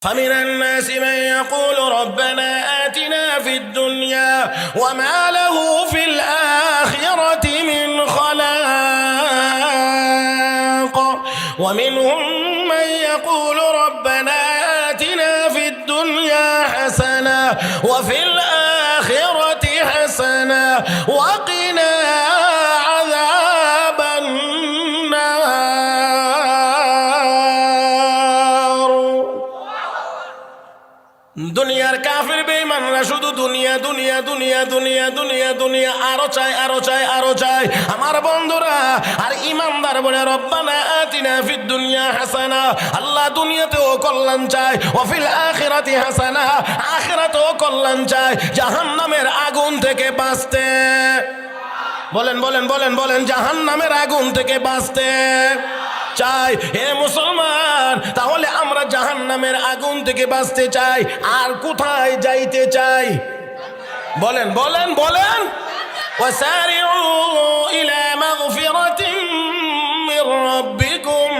فمن الناس من يقول ربنا آتنا في الدنيا وما له في الآخرة من خلاق ومنهم من يقول ربنا آتنا في الدنيا حسنة وفي الآخرة حسنة وقنا عذاب النار দুনিয়ার কাফির বেঈমানরা শুধু দুনিয়া দুনিয়া দুনিয়া দুনিয়া দুনিয়া দুনিয়া আরো চাই আরো চাই আরো চাই। আমার বন্ধুরা আর ইমানদার বলে রব্বানা আতিনা ফিদ দুনিয়া হাসানা, আল্লাহ দুনিয়াতেও কল্যাণ চাই, ওয়া ফিল আখিরাতি হাসানা, আখিরাতেও কল্যাণ চাই, জাহান্নামের আগুন থেকে বাঁচতে। বলেন বলেন বলেন বলেন, জাহান্নামের আগুন থেকে বাঁচতে চাই। হে মুসলমান, তাহলে আমরা জাহান্নামের আগুন থেকে বাঁচতে চাই, আর কোথায় যাইতে চাই? বলেন বলেন বলেন। ওয়াসারিউ ইলা মাগফিরাতিন মির রাব্বিকুম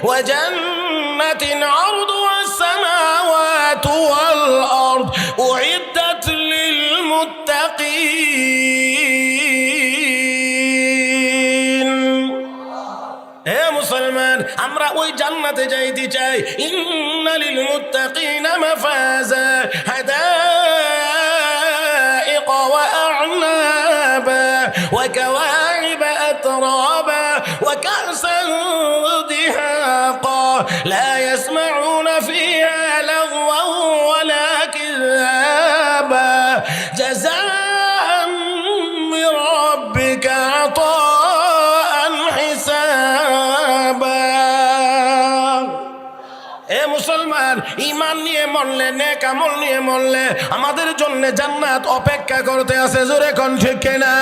ওয়া জান্নাতিন আরদুহাস সামাওয়াতু ওয়াল আরদ উইদ্দাত লিল মুত্তাকিন। হে মুসলমান, আমরা ওই জান্নাতে যাইতে চাই। ইন্না লিল মুত্তাকিনা মাফাজা হাদাইক ওয়া আ'নাবা ওয়া কাওয়াইবা আতরাবা ওয়া কা'সান দিহাকা লা ইয়াসমাউনা ফিহা লাগওয়ান ওয়ালা কিযাবা জাযাআন মির রাব্বিকা আতাআন হিসাবা। এ মুসলমান, ঈমান নিয়ে মরলে, নেক আমল নিয়ে মরলে আমাদের জন্য জান্নাত অপেক্ষা করতে আছে। জোরে কোন ঠিক কিনা?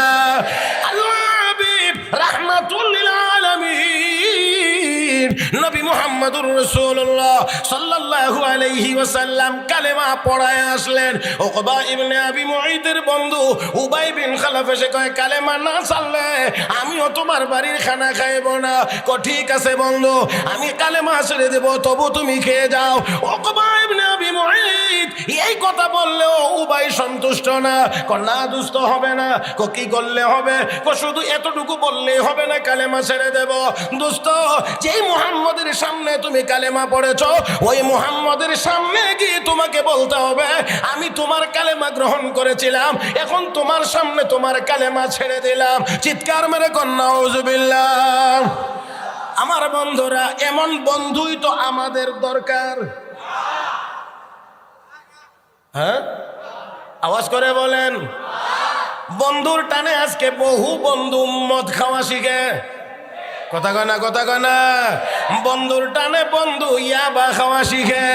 আল্লাহ হাবিব রাহমাতুল লিল আলামিন নবী মুহাম্মদুর রাসূলুল্লাহ সাল্লাল্লাহু আলাইহি ওয়াসাল্লাম কালেমা পড়ায় আসলেন। উকবা ইবনে আবি মুঈদের বন্ধু উবাই বিন খালাফ এসে কয়, কালেমা না ছাড়লে আমিও তোমার বাড়ির খানা খাইব না। ঠিক আছে বন্ধু, আমি কালেমা ছেড়ে দেব, তবু তুমি খেয়ে যাও। উকবা ইবনে আবি মুঈদ এই কথা বললেও উবাই সন্তুষ্ট না। না দুষ্ট হবে না। কি করলে হবে? শুধু এতটুকু বললেই হবে না, কালেমা ছেড়ে দেব। দোস্ত, যেই মুহাম্মদের সামনে তুমি কালেমা পড়েছো, ওই মুহাম্মদের সামনে গিয়ে তোমাকে বলতে হবে, আমি তোমার কালেমা গ্রহণ করেছিলাম, এখন তোমার সামনে তোমার কালেমা ছেড়ে দিলাম। চিৎকার মেরে কন্যা আউযুবিল্লাহ। আমার বন্ধুরা, এমন বন্ধুই তো আমাদের দরকার। হ্যাঁ, আওয়াজ করে বলেন। বন্ধুর টানে আজকে বহু বন্ধু মদ খাওয়া শিখে। কথা কনা কথা কনা। বন্ধুর টানে বন্ধু ইয়াবা খাওয়া শিখে।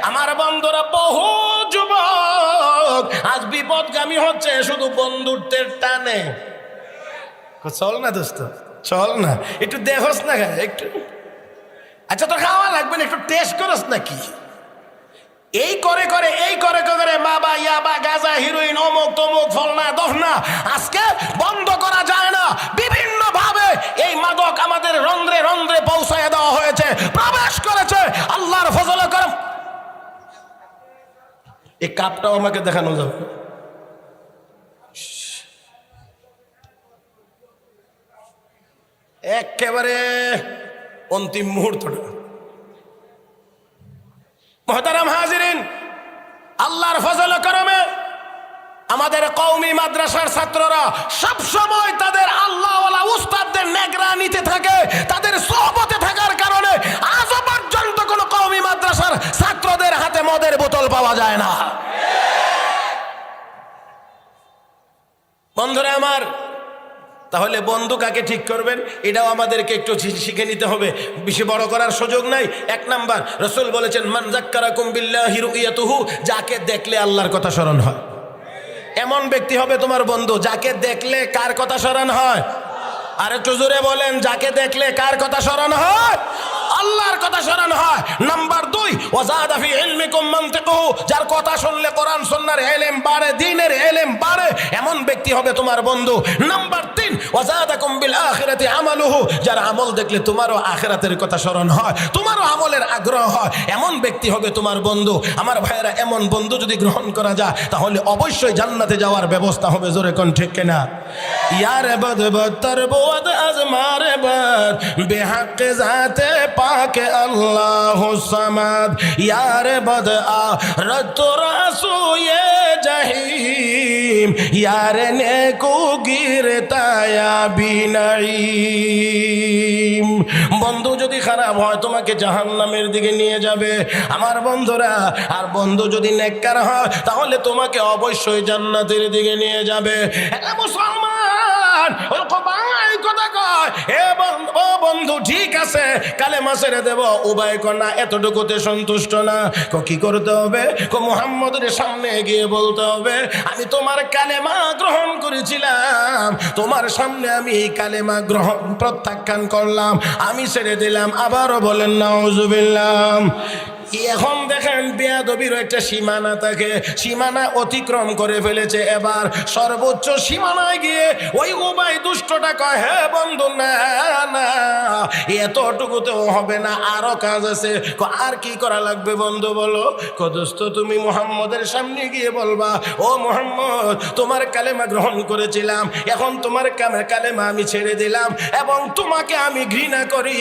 আমার বন্ধুরা, বহু যুবক আজ বিপদগামী হচ্ছে শুধু বন্ধুত্বের টানে। চল না দোস্ত, চল না, একটু দেখোস না, একটু। আচ্ছা, তো খাওয়া লাগবে না, একটু টেস্ট করস নাকি? এই করে করে এই করে করে বাবা ইয়াবা গাঁজা হিরোইন অমুক তমুক ফলনা দফনা আজকে বন্ধ করা যায় না। বিভিন্ন ভাবে এই মাদক আমাদের রন্ধ্রে রন্ধ্রে পৌঁছায় দেওয়া হয়েছে, প্রবেশ করেছে। আল্লাহর ফজলে করম। এই কাপটাও আমাকে দেখানো যাবে। একেবারে অন্তিম মুহূর্তটা। মুহতারাম হাজিরিন, আল্লাহর ফজল করমে আমাদের কওমি মাদ্রাসার ছাত্ররা সব সময় তাদের আল্লাহওয়ালা উস্তাদদের নিগরানিতে থাকে। তাদের সোহবতে থাকার কারণে আজও পর্যন্ত কোনো কওমি মাদ্রাসার ছাত্রদের হাতে মদের বোতল পাওয়া যায় না। বন্ধুরা আমার, তাহলে বন্ধু কাকে ঠিক করবেন এটাও আমাদেরকে একটু শিখে নিতে হবে। বেশি বড় করার সুযোগ নাই। এক নাম্বার, রাসূল বলেছেন, মান যাক্কারাকুম বিল্লাহি রুইয়াতুহু, যাকে দেখলে আল্লাহর কথা স্মরণ হয়। এমন ব্যক্তি হবে তোমার বন্ধু যাকে দেখলে কার কথা স্মরণ হয়? আর একটু জোরে বলেন, যাকে দেখলে কার কথা স্মরণ হয়? আল্লাহর কথা স্মরণ হয়। নাম্বার 2, ওয়াজাদা ফি ইলমিকুম মানতিকুহু, যার কথা শুনলে কোরআন সুন্নাহর ইলম বাড়ে, দ্বীনের ইলম বাড়ে, এমন ব্যক্তি হবে তোমার বন্ধু। নাম্বার 3, ওয়াজাদাকুম বিল আখিরাতি আমালুহু, যার আমল দেখলে তোমারও আখিরাতের কথা স্মরণ হয়, তোমারও আমলের আগ্রহ হয়, এমন ব্যক্তি হবে তোমার বন্ধু। আমার ভাইয়েরা, এমন বন্ধু যদি গ্রহণ করা যায় তাহলে অবশ্যই জান্নাতে যাওয়ার ব্যবস্থা হবে। জোরে কোন ঠিক কিনা? ইয়ারে বদ বদর বদ আজমারে বদ বেহক জাতে পাকে আল্লাহু সামাদ, ইয়ারে বদ আ রত রাসুয়ে জাহিম, ইয়ারে নেকু গিরতায়া বিনাইম। বন্ধু যদি খারাপ হয় তোমাকে জাহান্নামের দিকে নিয়ে যাবে আমার বন্ধুরা, আর বন্ধু যদি নেককার হয় তাহলে তোমাকে অবশ্যই জান্নাতের দিকে নিয়ে যাবে। মুসলমান কথা কয়, ও বন্ধু ঠিক আছে কালেমা ছেড়ে দেব, উবাই কন্যা এতটুকুতে সন্তুষ্ট না। কি করতে হবে? মুহাম্মদের সামনে গিয়ে বলতে হবে, আমি তোমার কালেমা গ্রহণ করেছিলাম, তোমার সামনে আমি এই কালেমা গ্রহণ প্রত্যাখ্যান করলাম, আমি ছেড়ে দিলাম। আবারও বলেন নাউজুবিল্লাহ। এখন দেখেন বেয়াদবির একটা সীমানা থাকে, সীমানা অতিক্রম করে ফেলেছে। এবার সর্বোচ্চ সীমানায় গিয়ে ওই উবাই দুষ্টটা কয়, হে বন্ধু না না এতটুকুতেও হবে না, আরো কাজ আছে। আর কি করা লাগবে বন্ধু বলো? দোস্ত তুমি মুহাম্মদের সামনে গিয়ে বলবা, ও মুহাম্মদ তোমার কালেমা গ্রহণ করেছিলাম, এখন তোমার কালেমা আমি ছেড়ে দিলাম এবং তোমাকে আমি ঘৃণা করি,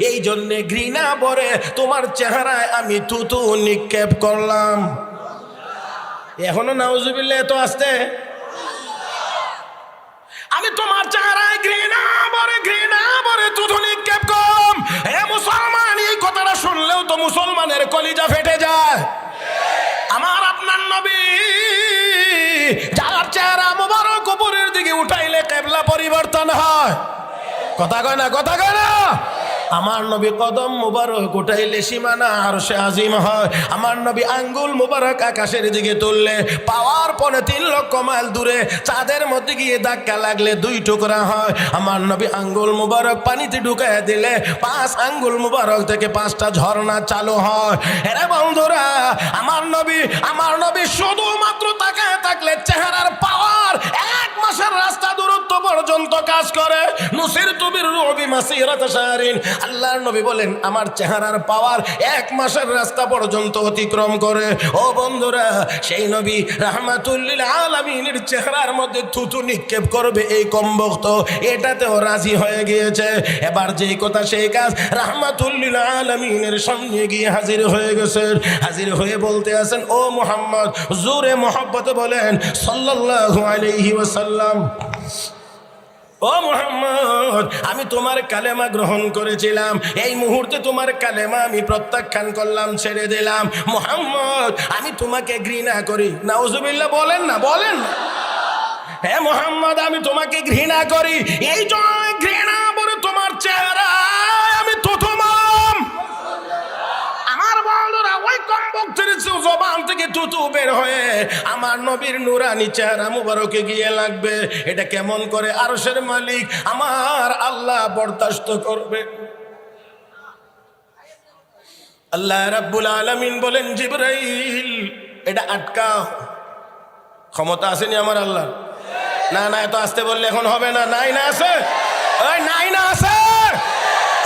এই জন্যে ঘৃণা ভরে তোমার চেহারায় আমি থুতু নিক্ষেপ করলাম। এখনো নাউজুবিল্লাহ এত আসতে, আমি তোমার চেহারায় ঘৃণা ভরে থুতু নিক্ষেপ করলাম। হে মুসলমান, এই কথাটা শুনলেও তো মুসলমানের কলিজা ফেটে যায়। আমার আপনার নবী যার চেহারা মুবারক উপরের দিকে উঠাইলে কিবলা পরিবর্তন হয়, কথা কয় না, কথা কয় না। আমার নবী কদম মুবারক উঠাইলে সীমানা আরশে আজিম হয়। আমার নবী আঙ্গুল মুবারক আকাশের দিকে তুললে পাওয়ার পরে 3 লক্ষ মাইল দূরে চাঁদের মধ্যে গিয়ে ধাক্কা লাগলে 2 টুকরা হয়। আমার নবী আঙ্গুল মুবারক পানিতে ঢুকায় দিলে 5 আঙ্গুল মুবারক থেকে 5টা ঝর্ণা চালু হয়। এরে বন্ধুরা, আমার নবী শুধুমাত্র তাকায় থাকলে চেহারার পাওয়ার 1 মাসের রাস্তা দূরত্ব পর্যন্ত কাজ করে। নুসিরতু বিররুবি মাসিরাতা শাহরিন, আল্লাহর নবী বলেন আমার চেহারার পাওয়ার 1 মাসের রাস্তা পর্যন্ত অতিক্রম করে। ও বন্ধুরা, সেই নবী রাহমাতুল লিল আলামিনের চেহারার মধ্যে থুতু নিক্ষেপ করবে এই কমবক্ত, এটাতেও রাজি হয়ে গিয়েছে। এবার যেই কথা সেই কাজ, রাহমাতুল লিল আলামিনের সামনে গিয়ে হাজির হয়ে গেছেন। হাজির হয়ে বলতে আছেন, ও মুহাম্মদ, জোরে মহব্বতে বলেন সাল্লাল্লাহু আলাইহি ওয়াসাল্লাম, ও মুহাম্মদ আমি তোমার কালেমা গ্রহণ করেছিলাম, এই মুহূর্তে তোমার কালেমা আমি প্রত্যাখ্যান করলাম, ছেড়ে দিলাম। মুহাম্মদ আমি তোমাকে ঘৃণা করি। নাউজুবিল্লাহ বলেন না, বলেন না। হে মুহাম্মদ আমি তোমাকে ঘৃণা করি, এই জন্য ঘৃণা বলে তোমার চেহারা আমি থুথুমাম। আমার বলরা ওই কমবক্তের জবান থেকে থুতু বের হয়ে আমার নবীর নুরানি চেহারা মুবারকে গিয়ে লাগবে। এটা কেমন করে আরশের মালিক আমার আল্লাহ বরদাস্ত করবে? আল্লাহ রাব্বুল আলামিন বলেন, জিবরাইল এটা আটকাও। ক্ষমতা আসেনি আমার আল্লাহ? না না, এত আসতে বললে এখন হবে না। নাই না আছে, ওই নাই না আছে,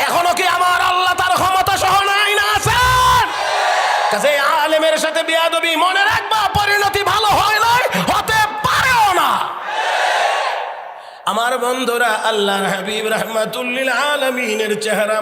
এখনো কি আমার আল্লাহ তার ক্ষমতা সহ নাই না আছে? কাজে আলেমের সাথে বেয়াদবি, মনে রাখবা পরিণতি ভালো হয় নাই, হতে পারেও না। আমার বন্ধুরা, আল্লাহর হাবিব রাহমাতুল লিল আলামিনের চেহারা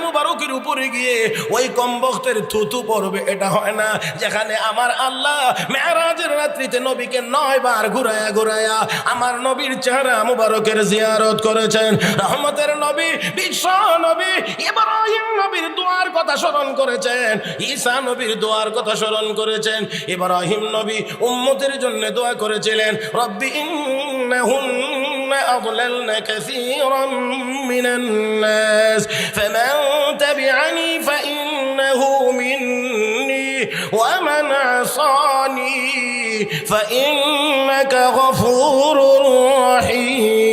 মুবারকের উপরে গিয়ে ওই কমবক্তের থুতু পড়বে, এটা হয় না। যেখানে আমার আল্লাহ মেরাজের রাত্রিতে নবীকে 9 বার ঘুরায়া আমার নবীর চেহারা মুবারকের জিয়ারত করেছেন। রহমতের নবী, বিশ্ব নবী ইব্রাহিম নবীর দোয়ার কথা স্মরণ করেছেন, ঈসা নবীর দোয়ার কথা স্মরণ করেছেন। ইব্রাহিম নবী উম্মতের জন্য দোয়া করেছিলেন, রব্বি إنهن أضللن كثيرا من الناس فمن تبعني فإنه مني ومن عصاني فإنك غفور رحيم।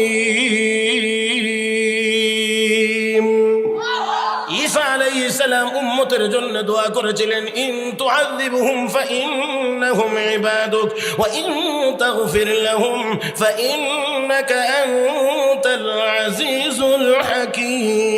উম্মতের জন্য দোয়া করেছিলেন, ইন তুআযিবহুম ফাইন্নাহুম ইবাদুক ওয়া ইন তাগফির লাহুম ফাইন্নাকা আনতাল আজিজুল হাকীম।